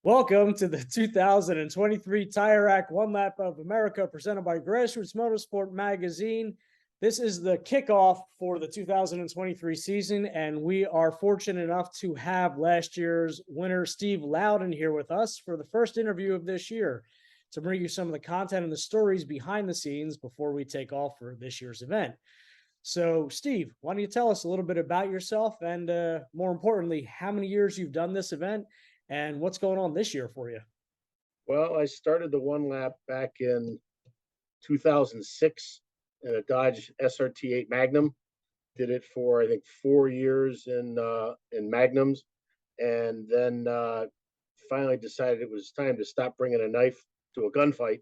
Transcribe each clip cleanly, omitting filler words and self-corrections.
Welcome to the 2023 Tire Rack One Lap of America presented by Grassroots Motorsport Magazine. This is the kickoff for the 2023 season, and we are fortunate enough to have last year's winner, Steve Loudin, here with us for the first interview of this year to bring you some of the content and the stories behind the scenes before we take off for this year's event. So, Steve, why don't you tell us a little bit about yourself and, more importantly, how many years you've done this event and what's going on this year for you? Well, I started the one lap back in 2006 in a Dodge SRT8 Magnum. Did it for I think 4 years in Magnums, and then finally decided it was time to stop bringing a knife to a gunfight,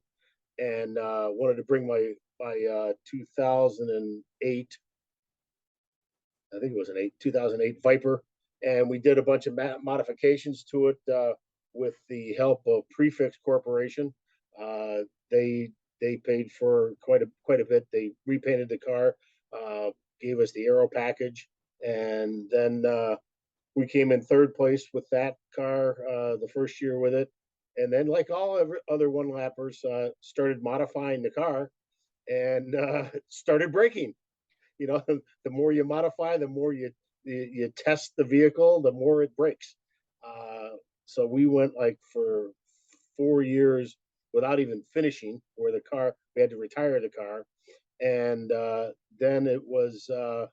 and wanted to bring my 2008, I think it was an 2008 Viper, and we did a bunch of modifications to it with the help of Prefix Corporation. Uh, they they paid for quite a bit. They repainted the car, gave us the aero package, and then we came in third place with that car the first year with it. And then, like all other one lappers, started modifying the car and started braking. You know, the more you modify, the more you test the vehicle, the more it breaks. So we went like for 4 years without even finishing, where the car we had to retire the car, and then it was uh,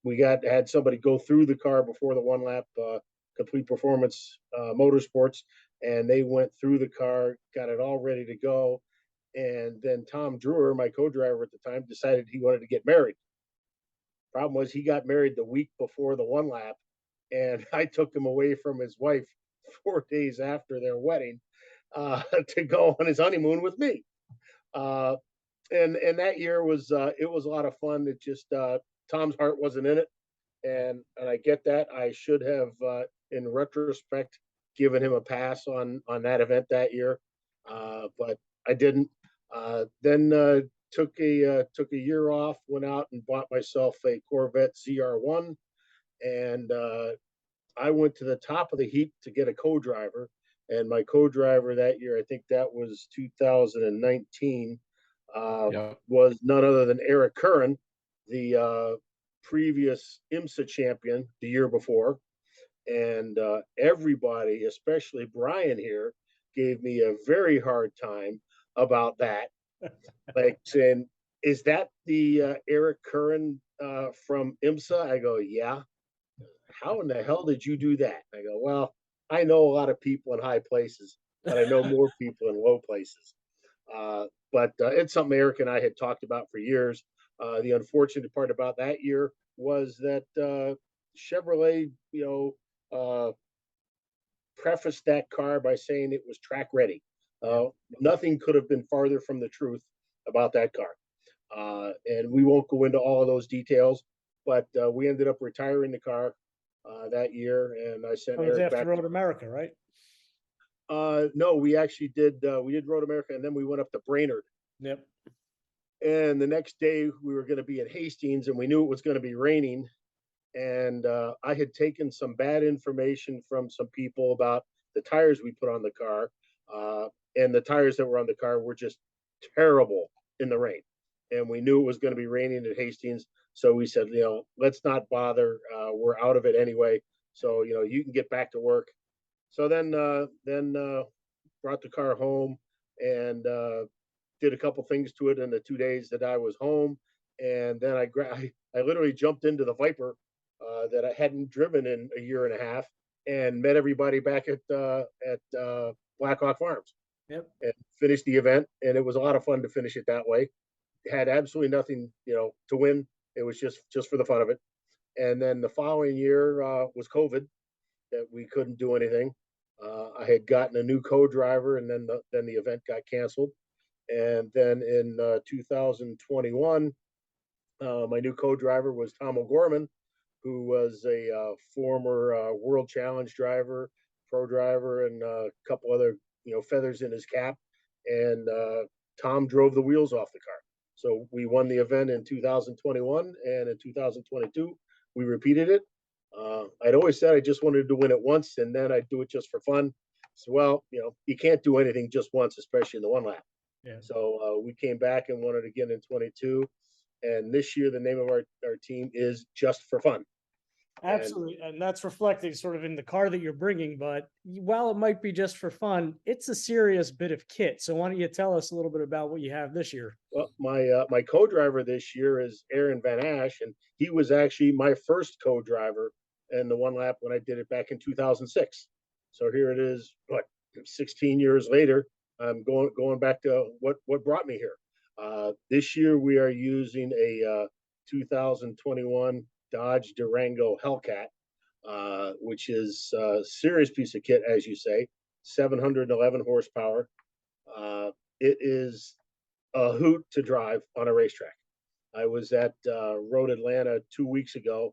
we got had somebody go through the car before the one lap complete performance motorsports, and they went through the car, got it all ready to go, and then Tom Drewer, my co-driver at the time, decided he wanted to get married. Problem was, he got married the week before the one lap, and I took him away from his wife 4 days after their wedding to go on his honeymoon with me. Uh, and that year was it was a lot of fun. It just Tom's heart wasn't in it, and I get that. I should have, in retrospect, given him a pass on that event that year, but I didn't. Then took a year off, went out and bought myself a Corvette ZR1, and I went to the top of the heap to get a co-driver. And my co-driver that year, I think that was 2019, Yeah. was none other than Eric Curran, the previous IMSA champion the year before. And everybody, especially Brian here, gave me a very hard time about that, like saying, "Is that the Eric Curran from IMSA?" I go, "Yeah." "How in the hell did you do that?" I go, "Well, I know a lot of people in high places, but I know more people in low places." But it's something Eric and I had talked about for years. The unfortunate part about that year was that Chevrolet, uh, prefaced that car by saying it was track ready. Yeah. Nothing could have been farther from the truth about that car. And we won't go into all of those details, but we ended up retiring the car that year, and I sent It was Eric after back. Road America, right? No, we actually did Road America, and then we went up to Brainerd. Yep. And the next day we were going to be at Hastings, and we knew it was going to be raining. And I had taken some bad information from some people about the tires we put on the car, and the tires that were on the car were just terrible in the rain. And we knew it was going to be raining at Hastings, so we said, let's not bother. We're out of it anyway, so you can get back to work. So then brought the car home and did a couple things to it in the 2 days that I was home, and then I literally jumped into the Viper that I hadn't driven in a year and a half, and met everybody back at Blackhawk Farms, Yep. and finished the event. And it was a lot of fun to finish it that way. Had absolutely nothing, to win. It was just for the fun of it. And then the following year was COVID, that we couldn't do anything. I had gotten a new co-driver, and then the event got canceled. And then in 2021, my new co-driver was Tom O'Gorman, who was a former World Challenge driver, pro driver, and a couple other feathers in his cap. And Tom drove the wheels off the car. So we won the event in 2021, and in 2022 we repeated it. I'd always said I just wanted to win it once, and then I'd do it just for fun. So, well, you can't do anything just once, especially in the one lap. Yeah. So we came back and won it again in 22. And this year, the name of our team is Just for Fun. And Absolutely. And that's reflecting sort of in the car that you're bringing. But while it might be just for fun, it's a serious bit of kit. So why don't you tell us a little bit about what you have this year? well, my co-driver this year is Aaron Van Ash, and he was actually my first co-driver in the one lap when I did it back in 2006. So here it is, 16 years later. I'm going back to what brought me here. This year we are using a 2021 Dodge Durango Hellcat, which is a serious piece of kit, as you say, 711 horsepower. It is a hoot to drive on a racetrack. I was at Road Atlanta 2 weeks ago,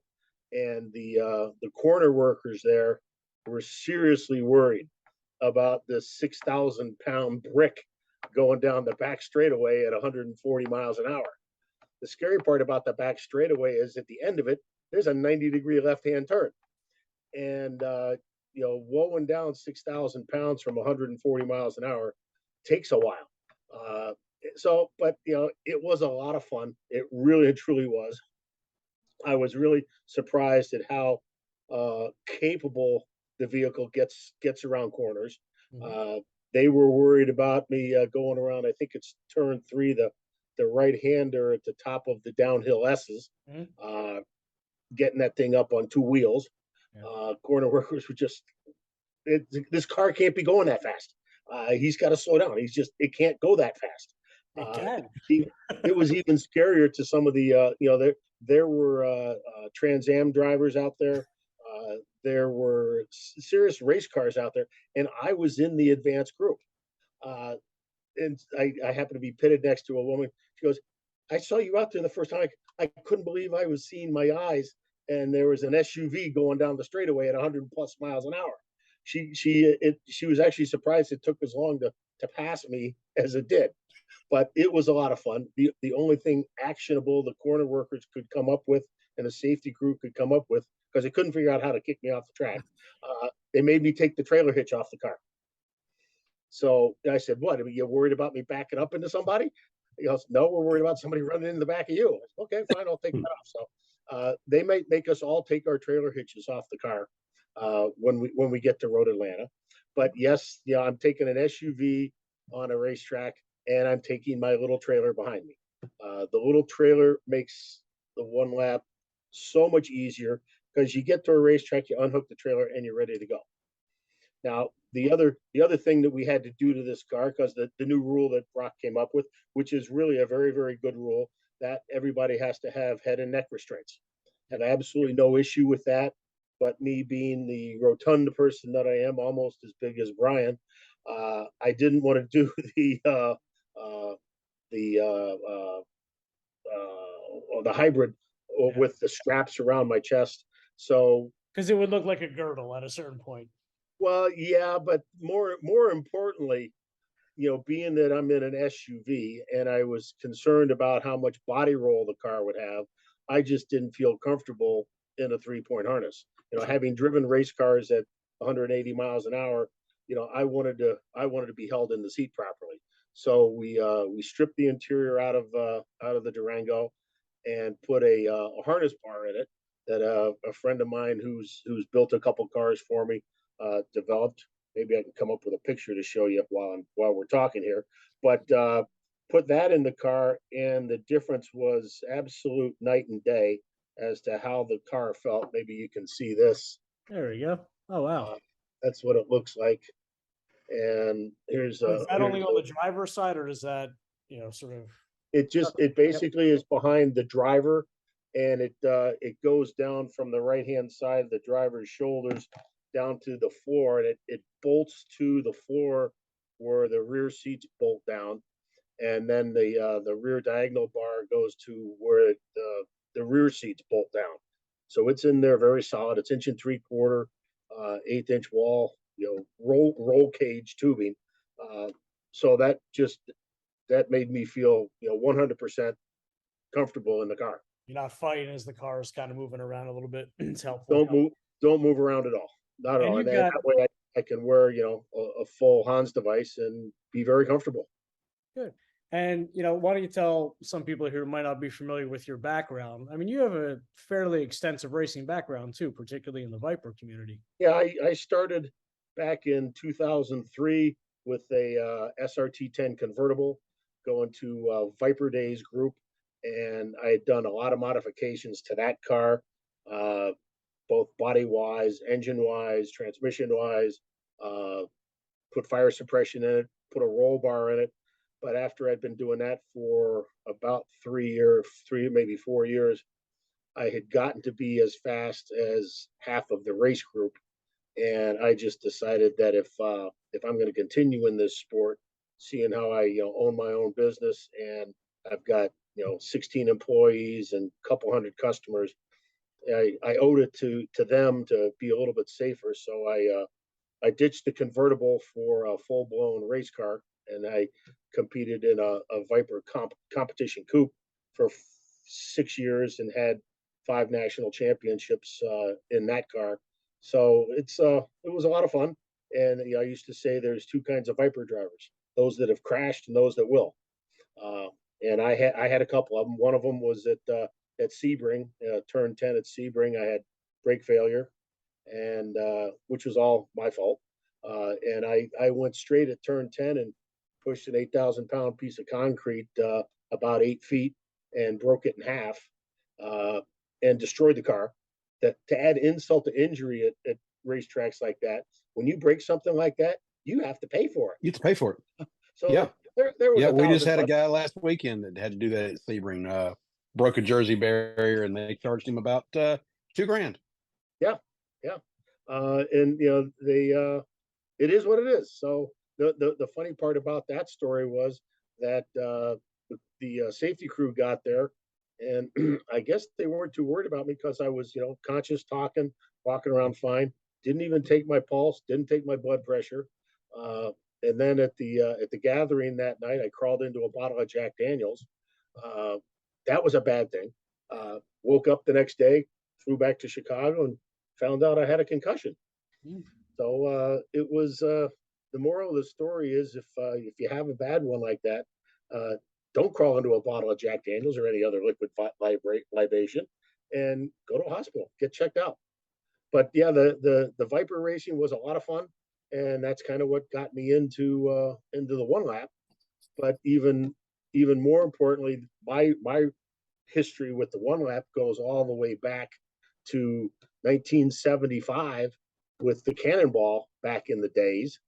and the corner workers there were seriously worried about this 6,000-pound brick going down the back straightaway at 140 miles an hour. The scary part about the back straightaway is at the end of it, there's a 90-degree left-hand turn, and blowing down 6,000 pounds from 140 miles an hour takes a while. But it was a lot of fun. It really and truly was. I was really surprised at how capable the vehicle gets around corners. Mhm. They were worried about me going around. I think it's turn 3, the right hander at the top of the downhill S's, Mhm. getting that thing up on two wheels. Yeah. Corner workers were just, this car can't be going that fast. He's got to slow down. It can't go that fast. It Uh, can. it was even scarier to some of the, there were Trans Am drivers out there. There were serious race cars out there, and I was in the advanced group. Uh, and I happened to be pitted next to a woman. She goes, "I saw you out there the first time. I couldn't believe I was seeing my eyes, and there was an SUV going down the straightaway at 100 plus miles an hour." She was actually surprised it took as long to pass me as it did, but it was a lot of fun. The only thing actionable the corner workers could come up with and the safety crew could come up with, because they couldn't figure out how to kick me off the track, they made me take the trailer hitch off the car. So I said, "What? Are you worried about me backing up into somebody?" He goes, "No, we're worried about somebody running in the back of you." I said, "Okay, fine, I'll take that off." So they might make us all take our trailer hitches off the car when we get to Road Atlanta. But yes, I'm taking an SUV on a racetrack, and I'm taking my little trailer behind me. The little trailer makes the one lap so much easier, because you get to a racetrack, you unhook the trailer, and you're ready to go. Now, the other thing that we had to do to this car, because the new rule that Brock came up with, which is really a very, very good rule, that everybody has to have head and neck restraints. Have absolutely no issue with that. But me being the rotund person that I am, almost as big as Brian, I didn't want to do the the hybrid Yeah. with the straps around my chest. So, Because it would look like a girdle at a certain point. well, yeah, but more importantly, being that I'm in an SUV and I was concerned about how much body roll the car would have, I just didn't feel comfortable in a 3-point harness. Sure. Having driven race cars at 180 miles an hour, I wanted to be held in the seat properly. So we stripped the interior out of the Durango and put a harness bar in it that a friend of mine who's built a couple cars for me developed. Maybe I can come up with a picture to show you while we're talking here. But put that in the car, and the difference was absolute night and day as to how the car felt. Maybe you can see this. There we go. Oh, wow. Uh, that's what it looks like. And here's So a is that here's only on a, the driver's side, or does that, sort of? it Yep. basically is behind the driver, and it goes down from the right hand side of the driver's shoulders down to the floor, and it bolts to the floor where the rear seats bolt down, and then the rear diagonal bar goes to where the rear seats bolt down. So it's in there very solid. It's 1.75 inch, 1/8 inch wall, roll cage tubing. Uh, so that made me feel 100% comfortable in the car. You're not fighting as the car is kind of moving around a little bit. It's helpful. Don't move around at all. Not at And all. you've And got that way I can wear, a full Hans device and be very comfortable. good. And why don't you tell some people who might not be familiar with your background? I mean, you have a fairly extensive racing background too, particularly in the Viper community. Yeah, I started back in 2003 with a SRT 10 convertible going to Viper Days group. And I had done a lot of modifications to that car, uh, both body wise, engine wise, transmission wise, uh, put fire suppression in it, put a roll bar in it. But after I'd been doing that for about 3 years, maybe 4 years, I had gotten to be as fast as half of the race group, and I just decided that if I'm going to continue in this sport, seeing how I own my own business and I've got 16 employees and a couple hundred customers, I owed it to them to be a little bit safer. So I ditched the convertible for a full blown race car, and I competed in a Viper competition coupe for 6 years and had 5 national championships in that car. So it was a lot of fun. And I used to say there's two kinds of Viper drivers: those that have crashed and those that will. Uh, and I had a couple of them. One of them was at Sebring, turn 10 at Sebring. I had brake failure, and which was all my fault. And I went straight at turn 10 and pushed an 8,000-pound piece of concrete about 8 feet and broke it in half and destroyed the car. That to add insult to injury at racetracks like that, when you break something like that, you have to pay for it. You have to pay for it. So Yeah. there was Yeah, we just had a $1,000. guy last weekend that had to do that at Sebring. Broke a Jersey barrier, and they charged him about $2,000. Yeah, yeah. And it is what it is. So the funny part about that story was that the safety crew got there, and I guess they weren't too worried about me because I was conscious, talking, walking around fine. Didn't even take my pulse. Didn't take my blood pressure. And then at the gathering that night, I crawled into a bottle of Jack Daniels. Uh, that was a bad thing. Woke up the next day, flew back to Chicago, and found out I had a concussion. So it was the moral of the story is if you have a bad one like that, don't crawl into a bottle of Jack Daniels or any other liquid libation, and go to a hospital, get checked out. But yeah, the Viper racing was a lot of fun, and that's kind of what got me into the one lap. But even more importantly, my history with the one lap goes all the way back to 1975 with the Cannonball back in the days.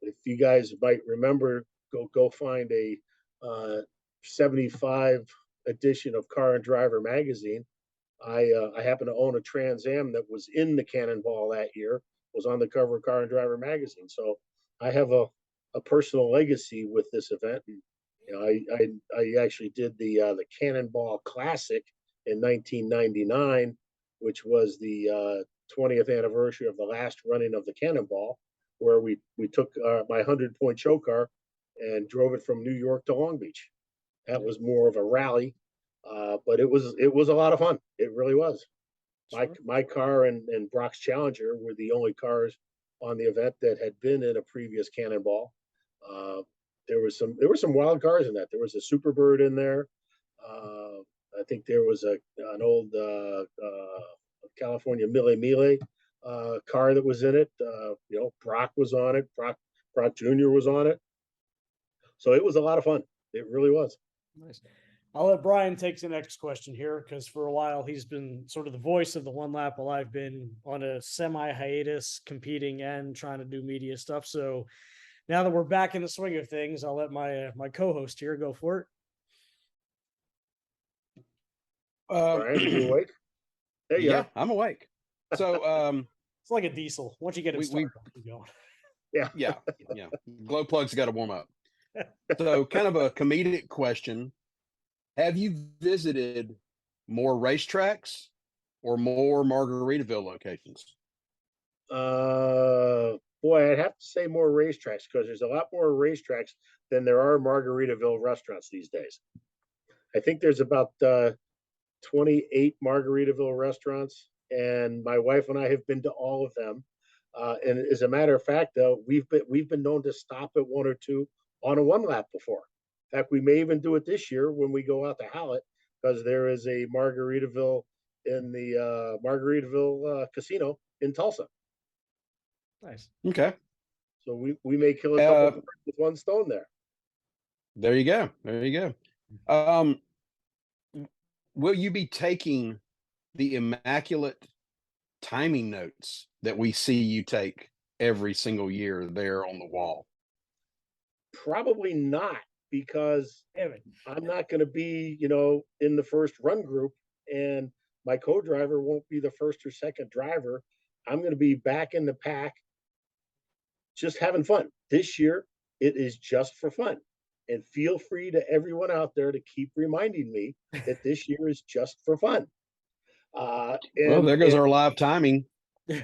If you guys might remember, go find a 75 edition of Car and Driver magazine. I happen to own a Trans Am that was in the Cannonball that year, was on the cover of Car and Driver magazine. So I have a personal legacy with this event. And, I actually did the Cannonball Classic in 1999, which was the 20th anniversary of the last running of the Cannonball, where we took my 100-point show car and drove it from New York to Long Beach. That was more of a rally, but it was a lot of fun. It really was. My car and Brock's Challenger were the only cars on the event that had been in a previous Cannonball. There were some wild cars in that. There was a Superbird in there. I think there was an old California Mille car that was in it. Brock was on it. Brock Jr. was on it. So it was a lot of fun. It really was. Nice. I'll let Brian take the next question here because for a while he's been sort of the voice of the one lap while I've been on a semi hiatus competing and trying to do media stuff. So now that we're back in the swing of things, I'll let my co-host here go for it. Brian, are you awake? There you are. I'm awake. So it's like a diesel. Once you get it started, keep going. Yeah. Glow plug's got to warm up. So kind of a comedic question. Have you visited more racetracks or more Margaritaville locations? Boy, I'd have to say more racetracks because there's a lot more racetracks than there are Margaritaville restaurants these days. I think there's about 28 Margaritaville restaurants, and my wife and I have been to all of them. And as a matter of fact, though, we've been known to stop at one or two on a one lap before. In fact, we may even do it this year when we go out to Hallett, because there is a Margaritaville in the Margaritaville casino in Tulsa. Nice. Okay. So we may kill a couple birds with one stone there. There you go. There you go. Will you be taking the immaculate timing notes that we see you take every single year there on the wall? Probably not, because Damn it. I'm not going to be, in the first run group, and my co-driver won't be the first or second driver. I'm going to be back in the pack, just having fun. This year, it is just for fun. And feel free to everyone out there to keep reminding me that this year is just for fun. Well, there goes our live timing.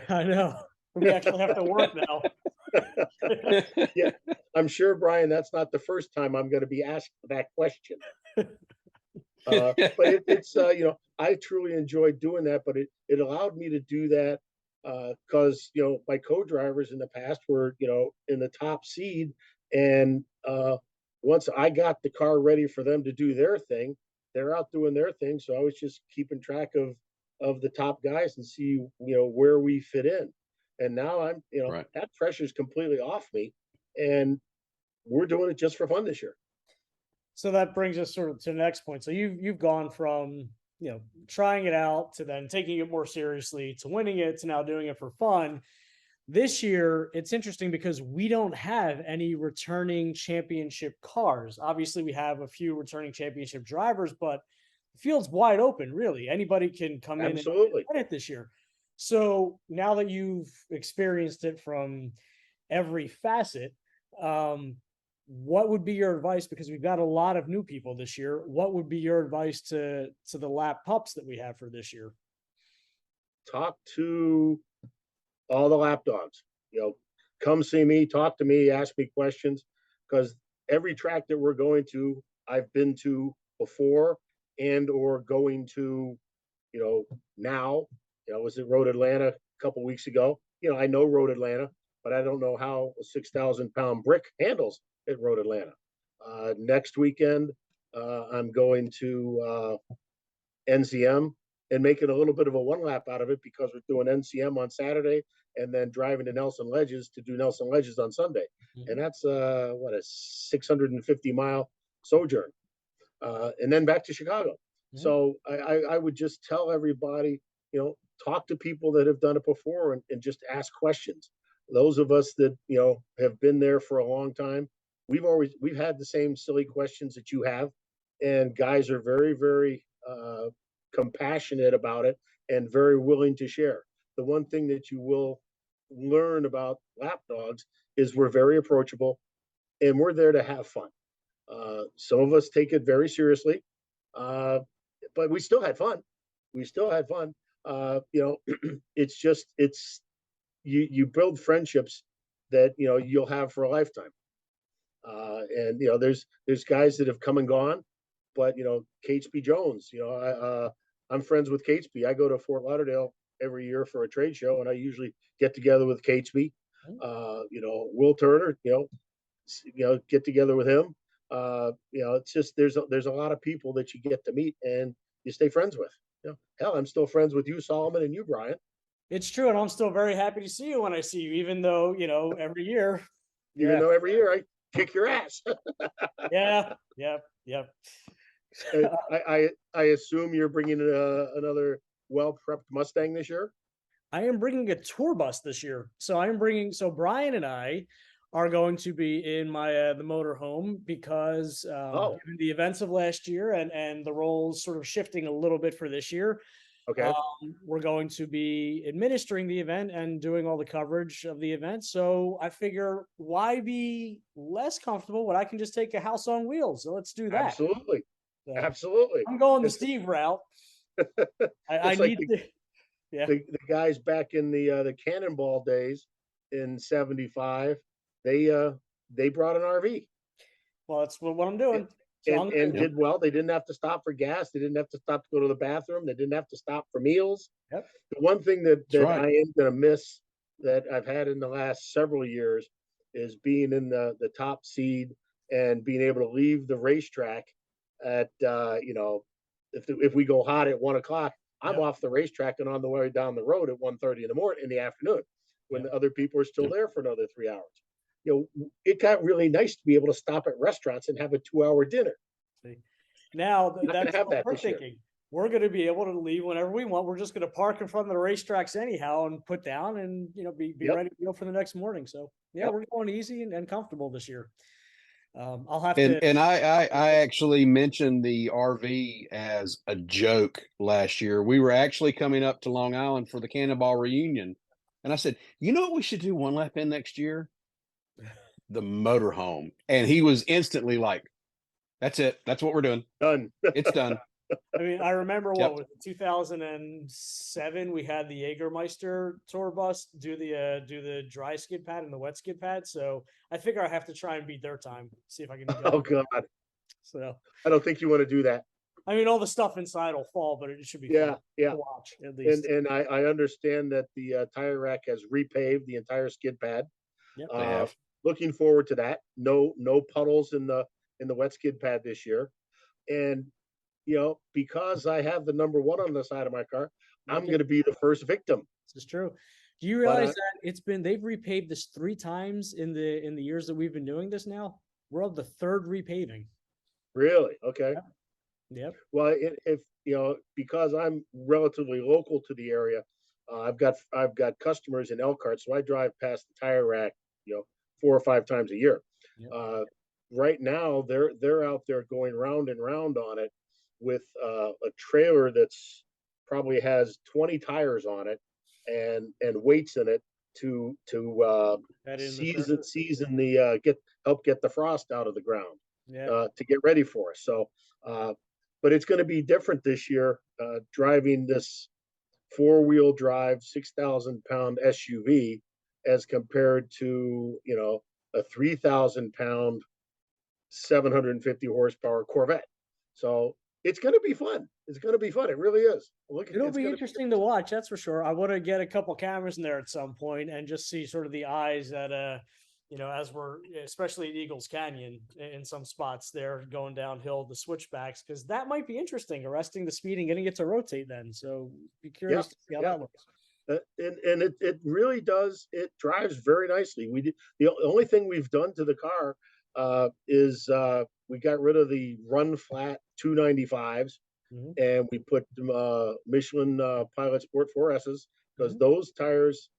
I know. We actually have to work now. Yeah, I'm sure, Brian, that's not the first time I'm going to be asked that question. But it's I truly enjoyed doing that, but it allowed me to do that because my co-drivers in the past were in the top seed, and once I got the car ready for them to do their thing, they're out doing their thing. So I was just keeping track of the top guys and see where we fit in. And now I'm Right. that pressure's completely off me, and we're doing it just for fun this year. So that brings us sort of to the next point. So you've gone from trying it out to then taking it more seriously to winning it to now doing it for fun. This year, it's interesting because we don't have any returning championship cars. Obviously, we have a few returning championship drivers, but the field's wide open, really. Anybody can come in and Absolutely. win it this year. So now that you've experienced it from every facet, what would be your advice? Because we've got a lot of new people this year. What would be your advice to the lap pups that we have for this year? Talk to all the lapdogs. Come see me, talk to me, ask me questions, because every track that we're going to, I've been to before and or going to, now. Was at Road Atlanta a couple weeks ago. I know Road Atlanta, but I don't know how a 6,000-pound brick handles at Road Atlanta. Next weekend, I'm going to NCM and making a little bit of a one lap out of it, because we're doing NCM on Saturday and then driving to Nelson Ledges to do Nelson Ledges on Sunday. And that's a 650-mile sojourn, and then back to Chicago. So I would just tell everybody, talk to people that have done it before and just ask questions. Those of us that have been there for a long time, we've had the same silly questions that you have, and guys are very, very compassionate about it and very willing to share. The one thing that you will learn about lapdogs is we're very approachable, and we're there to have fun. Some of us take it very seriously, but we still had fun. It's you build friendships that you'll have for a lifetime. And there's guys that have come and gone, but Catesby Jones, I'm friends with Catesby. I go to Fort Lauderdale every year for a trade show, and I usually get together with Catesby. Will Turner, get together with him. It's just there's a lot of people that you get to meet and you stay friends with. Hell, I'm still friends with you, Solomon, and you, Brian. It's true, and I'm still very happy to see you when I see you, even though every year. Even though every year I kick your ass. Yeah. I assume you're bringing another well-prepped Mustang this year. I am bringing a tour bus this year. So Brian and I are going to be in my the motorhome because given the events of last year and the roles sort of shifting a little bit for this year. Okay. We're going to be administering the event and doing all the coverage of the event. So I figure, why be less comfortable when I can just take a house on wheels? So let's do that. Absolutely. So Absolutely. I'm going the Steve route. I need to. Yeah. The guys back in the Cannonball days in '75, they brought an RV. Well, that's what I'm doing. and did well. They didn't have to stop for gas. They didn't have to stop to go to the bathroom. They didn't have to stop for meals. Yep. The one thing that right. I am going to miss that I've had in the last several years is being in the top seed and being able to leave the racetrack at if we go hot at 1 o'clock, I'm Yep. off the racetrack and on the way down the road at 1:30 in the afternoon when the other people are still there for another 3 hours. It got really nice to be able to stop at restaurants and have a 2-hour dinner. See. Now Not gonna that's have what that we're this year. thinking. We're going to be able to leave whenever we want. We're just going to park in front of the racetracks anyhow and put down and be Yep. ready to go for the next morning. So yeah, Yep. we're going easy and comfortable this year. I'll have And to. and I actually mentioned the RV as a joke last year. We were actually coming up to Long Island for the Cannonball reunion, and I said, "You know what we should do one lap in next year? The motorhome." And he was instantly like, "That's it. That's what we're doing. Done. It's done." I mean, I remember Yep. what was it, 2007. We had the Jägermeister tour bus do the dry skid pad and the wet skid pad. So I figure I have to try and beat their time. See if I can do that. Oh God, So I don't think you want to do that. I mean, all the stuff inside will fall, but it should be Yeah, fun yeah. to watch at least. And I understand that the tire rack has repaved the entire skid pad. Yep. They have. Looking forward to that. No puddles in the wet skid pad this year. And because I have the number 1 on the side of my car, I'm going to be the first victim. This is true. Do you realize that they've repaved this 3 times in the years that we've been doing this now? We're on the 3rd repaving. Really? Okay. Yep. Well, if because I'm relatively local to the area, I've got customers in Elkhart, so I drive past the tire rack, 4 or 5 times a year. Yep. Right now, they're out there going round and round on it with a trailer that's probably has 20 tires on it and weights in it to season the help get the frost out of the ground. Yeah. To get ready for us. So, but it's going to be different this year. Driving this 4-wheel drive 6,000-pound SUV as compared to a 3,000-pound 750 horsepower Corvette. So it's going to be fun. It's going to be fun. It really is. It'll be interesting to watch. That's for sure. I want to get a couple cameras in there at some point and just see sort of the eyes that, as we're, especially at Eagles Canyon in some spots there going downhill, the switchbacks, because that might be interesting, arresting the speed and getting it to rotate then. So be curious to see how that looks. And it really does. It drives very nicely. The only thing we've done to the car is we got rid of the run flat 295s and we put Michelin Pilot Sport 4S's because those tires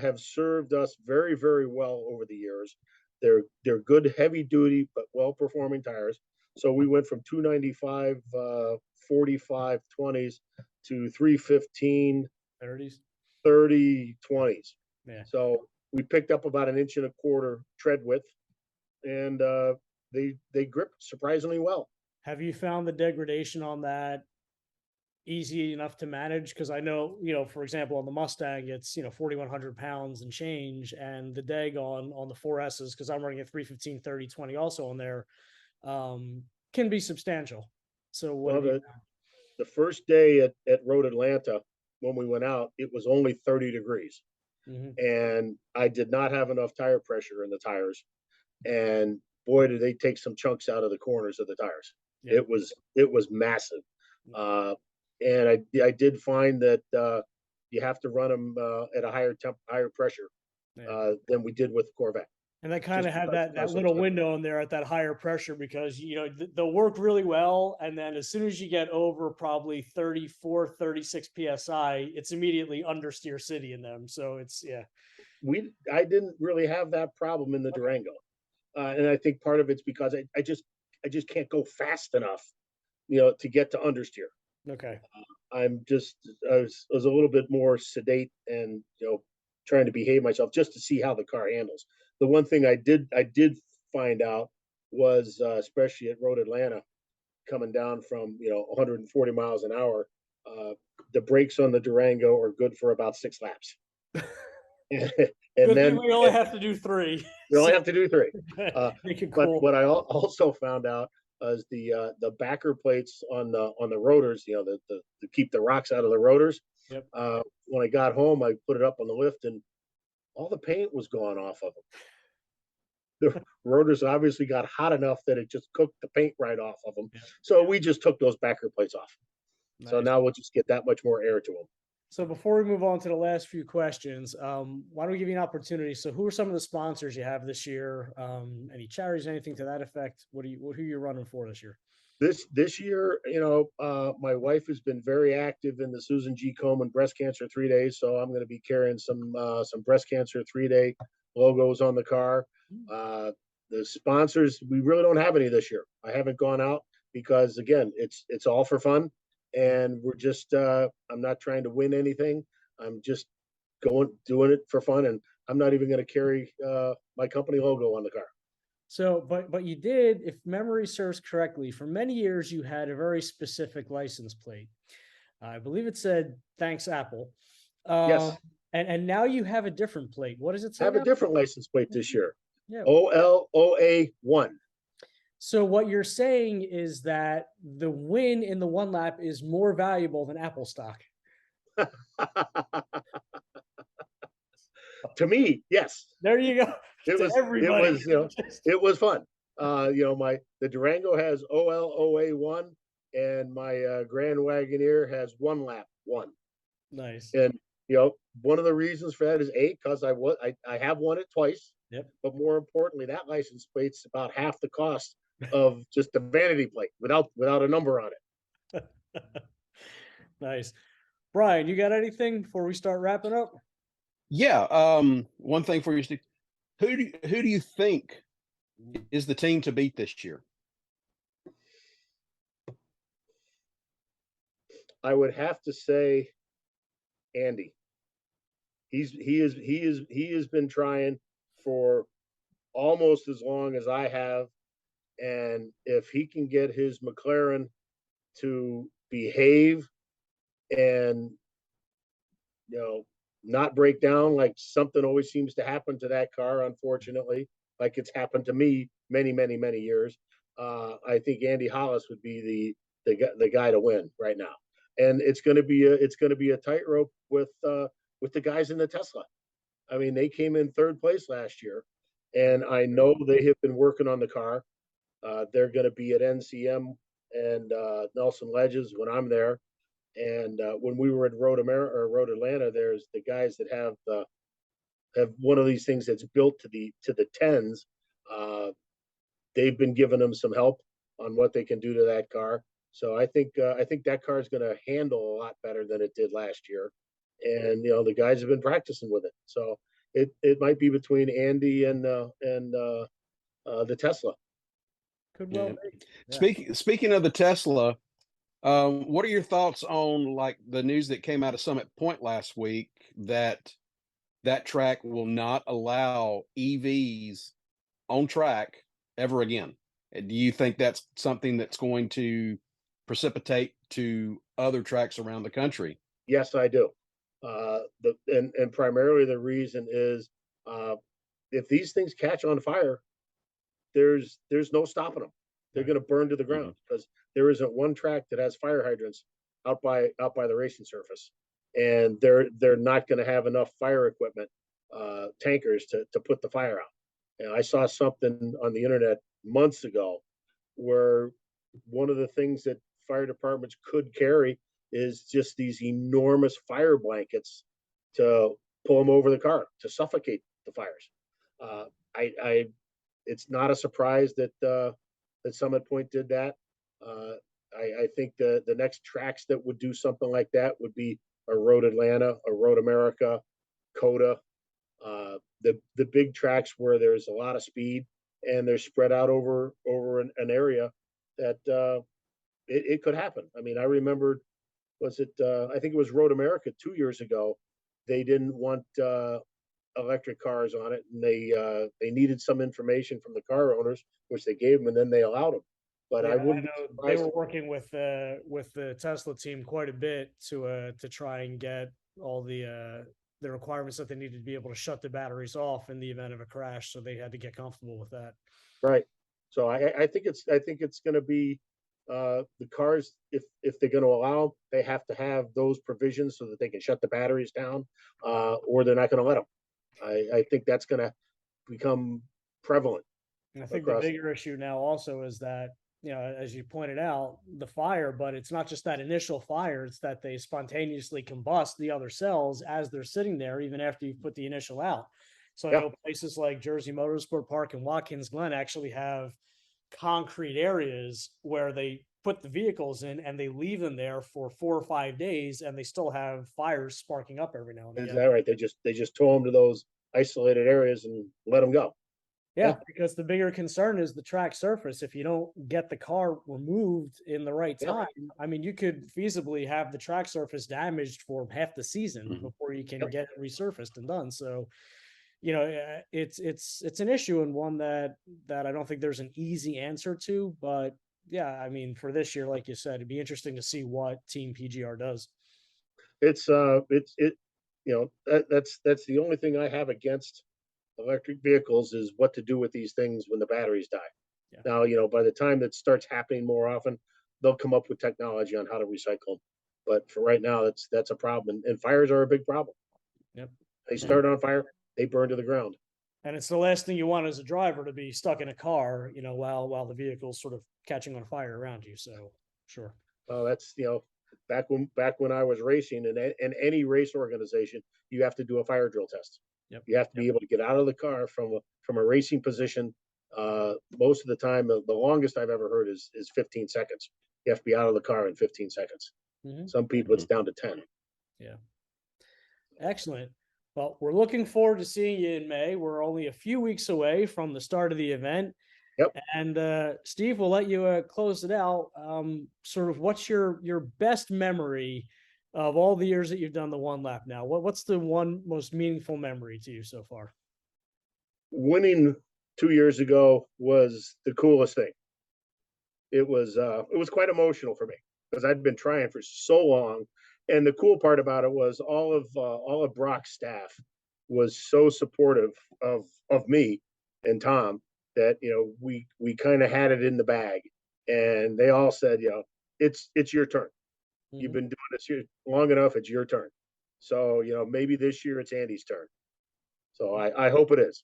have served us very, very well over the years. They're good heavy duty but well performing tires. So we went from 295 45 20s to 315 30 20s. Yeah. So we picked up about 1.25 inches tread width, and they grip surprisingly well. Have you found the degradation on that easy enough to manage? Because I know, for example, on the Mustang, it's 4,100 pounds and change, and the deg on the 4S's, because I'm running a 315 30 20 also on there, can be substantial. So what? Well, the first day at Road Atlanta, when we went out, it was only 30 degrees. And I did not have enough tire pressure in the tires. And boy, did they take some chunks out of the corners of the tires. Yeah. It was massive. And I did find that you have to run them at a higher pressure than we did with the Corvette. And they kind of have that little window in there at that higher pressure because, they'll work really well. And then as soon as you get over probably 34, 36 PSI, it's immediately understeer city in them. So I didn't really have that problem in the Durango. And I think part of it's because I just can't go fast enough, to get to understeer. Okay. I was a little bit more sedate and, trying to behave myself just to see how the car handles. The one thing I did find out was, especially at Road Atlanta, coming down from 140 miles an hour, the brakes on the Durango are good for about 6 laps. and then we only have to do 3. We only have to do 3. Make it but cool. what I also found out as the backer plates on the rotors, to keep the rocks out of the rotors. Yep. When I got home, I put it up on the lift, and all the paint was gone off of them. The rotors obviously got hot enough that it just cooked the paint right off of them. Yeah. So we just took those backer plates off. So Nice. now we'll just get that much more air to them. So before we move on to the last few questions, why don't we give you an opportunity? So who are some of the sponsors you have this year? Any charities, anything to that effect? Who are you running for this year? This year, my wife has been very active in the Susan G. Komen Breast Cancer 3 Days, so I'm going to be carrying some breast cancer 3-day logos on the car. The sponsors, we really don't have any this year. I haven't gone out because, again, it's all for fun, and we're just I'm not trying to win anything. I'm just doing it for fun, and I'm not even going to carry my company logo on the car. So, but you did, if memory serves correctly, for many years you had a very specific license plate. I believe it said "Thanks Apple." Yes. And now you have a different plate. What does it I say have a now? different license plate this year. Yeah. OLOA1. So what you're saying is that the win in the one lap is more valuable than Apple stock. To me, yes. There you go. It To was everybody. it was fun. The Durango has OLOA1, and my Grand Wagoneer has 1 lap 1. Nice. And one of the reasons for that is because I have won it twice. Yep. But more importantly, that license plate's about half the cost of just the vanity plate without a number on it. Nice. Brian, you got anything before we start wrapping up? Yeah. One thing for you, Steve. Who do you think is the team to beat this year? I would have to say Andy. He has been trying for almost as long as I have, and if he can get his McLaren to behave and not break down, like something always seems to happen to that car, unfortunately, like it's happened to me many years. I think Andy Hollis would be the guy to win right now, and it's going to be a tightrope with the guys in the Tesla. I mean, they came in third place last year, and I know they have been working on the car. They're going to be at NCM and Nelson Ledges when I'm there. And when we were at Road Atlanta, there's the guys that have one of these things that's built to the tens. They've been giving them some help on what they can do to that car. So I think that car is going to handle a lot better than it did last year. And the guys have been practicing with it. So it might be between Andy and the Tesla. Could well Yeah. be. Yeah. Speaking of the Tesla, what are your thoughts on like the news that came out of Summit Point last week that track will not allow EVs on track ever again? Do you think that's something that's going to precipitate to other tracks around the country? Yes, I do. And primarily the reason is if these things catch on fire, there's no stopping them. They're going to burn to the ground because there isn't one track that has fire hydrants out by the racing surface, and they're not going to have enough fire equipment, tankers to put the fire out. And I saw something on the internet months ago where one of the things that fire departments could carry is just these enormous fire blankets to pull them over the car to suffocate the fires. It's not a surprise that Summit Point did that. I think the next tracks that would do something like that would be a Road Atlanta, a Road America, Coda, the big tracks where there's a lot of speed and they're spread out over an area that it could happen. I mean, I remembered, I think it was Road America 2 years ago. They didn't want electric cars on it, and they needed some information from the car owners, which they gave them, and then they allowed them. But Yeah, I wouldn't. know they were working with the Tesla team quite a bit to try and get all the requirements that they needed to be able to shut the batteries off in the event of a crash. So they had to get comfortable with that. Right. So I think it's going to be the cars, if they're going to allow, they have to have those provisions so that they can shut the batteries down, or they're not going to let them. I think that's going to become prevalent. And I think the bigger issue now also is that, as you pointed out, the fire, but it's not just that initial fire, it's that they spontaneously combust the other cells as they're sitting there, even after you put the initial out. So I know places like Jersey Motorsport Park and Watkins Glen actually have concrete areas where they put the vehicles in and they leave them there for 4 or 5 days, and they still have fires sparking up every now and again. Is that right? They just tow them to those isolated areas and let them go. Yeah, because the bigger concern is the track surface. If you don't get the car removed in the right time, I mean, you could feasibly have the track surface damaged for half the season before you can get it resurfaced and done. So, it's an issue, and one that I don't think there's an easy answer to. But yeah, I mean, for this year, like you said, it'd be interesting to see what Team PGR does. That's the only thing I have against electric vehicles is what to do with these things when the batteries die. Yeah. Now, by the time that starts happening more often, they'll come up with technology on how to recycle them. But for right now, that's a problem. And fires are a big problem. Yep. They start on fire, they burn to the ground. And it's the last thing you want as a driver, to be stuck in a car, while the vehicle's sort of catching on fire around you. So sure. That's, back when I was racing, in any race organization, you have to do a fire drill test. Yep. You have to be able to get out of the car from a racing position. Most of the time, the longest I've ever heard is 15 seconds. You have to be out of the car in 15 seconds. Some people it's down to 10. Yeah. Excellent. Well, we're looking forward to seeing you in May. We're only a few weeks away from the start of the event. Yep. And Steve, we'll let you close it out. Sort of, what's your best memory of all the years that you've done the one lap now? What's the one most meaningful memory to you so far? Winning 2 years ago was the coolest thing. It was quite emotional for me because I'd been trying for so long. And the cool part about it was all of Brock's staff was so supportive of me and Tom that, we kind of had it in the bag, and they all said, it's your turn. You've been doing this here long enough. It's your turn. So, maybe this year it's Andy's turn. So I hope it is.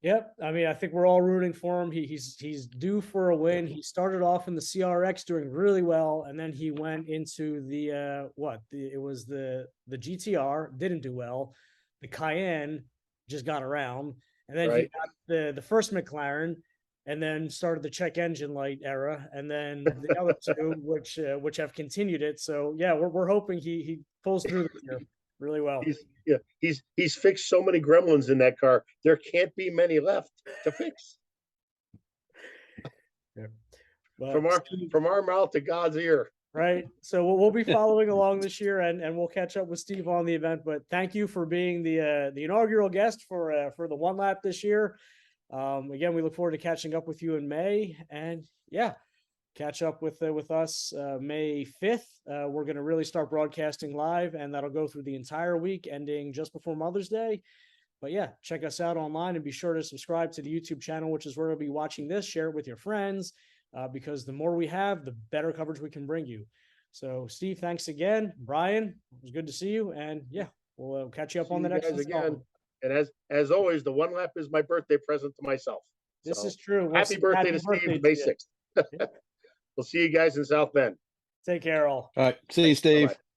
Yep. I mean, I think we're all rooting for him. He's due for a win. He started off in the CRX doing really well, and then he went into the GTR, didn't do well. The Cayenne just got around, and then he got the first McLaren, and then started the check engine light era, and then the other two, which have continued it. So yeah, we're hoping he pulls through this year really well. He's fixed so many gremlins in that car. There can't be many left to fix. Yeah. From our mouth to God's ear. Right. So we'll be following along this year, and we'll catch up with Steve on the event. But thank you for being the inaugural guest for the one lap this year. Again, we look forward to catching up with you in May, and catch up with us May 5th. We're going to really start broadcasting live, and that'll go through the entire week, ending just before Mother's Day. But yeah, check us out online, and be sure to subscribe to the YouTube channel, which is where you'll be watching this. Share it with your friends, because the more we have, the better coverage we can bring you. So Steve, thanks again. Brian, it was good to see you, and we'll catch you up on the next one again. And as always, the one lap is my birthday present to myself. This is true. Happy birthday to Steve, May 6th. We'll see you guys in South Bend. Take care, all. All right. See you, Steve. Bye-bye.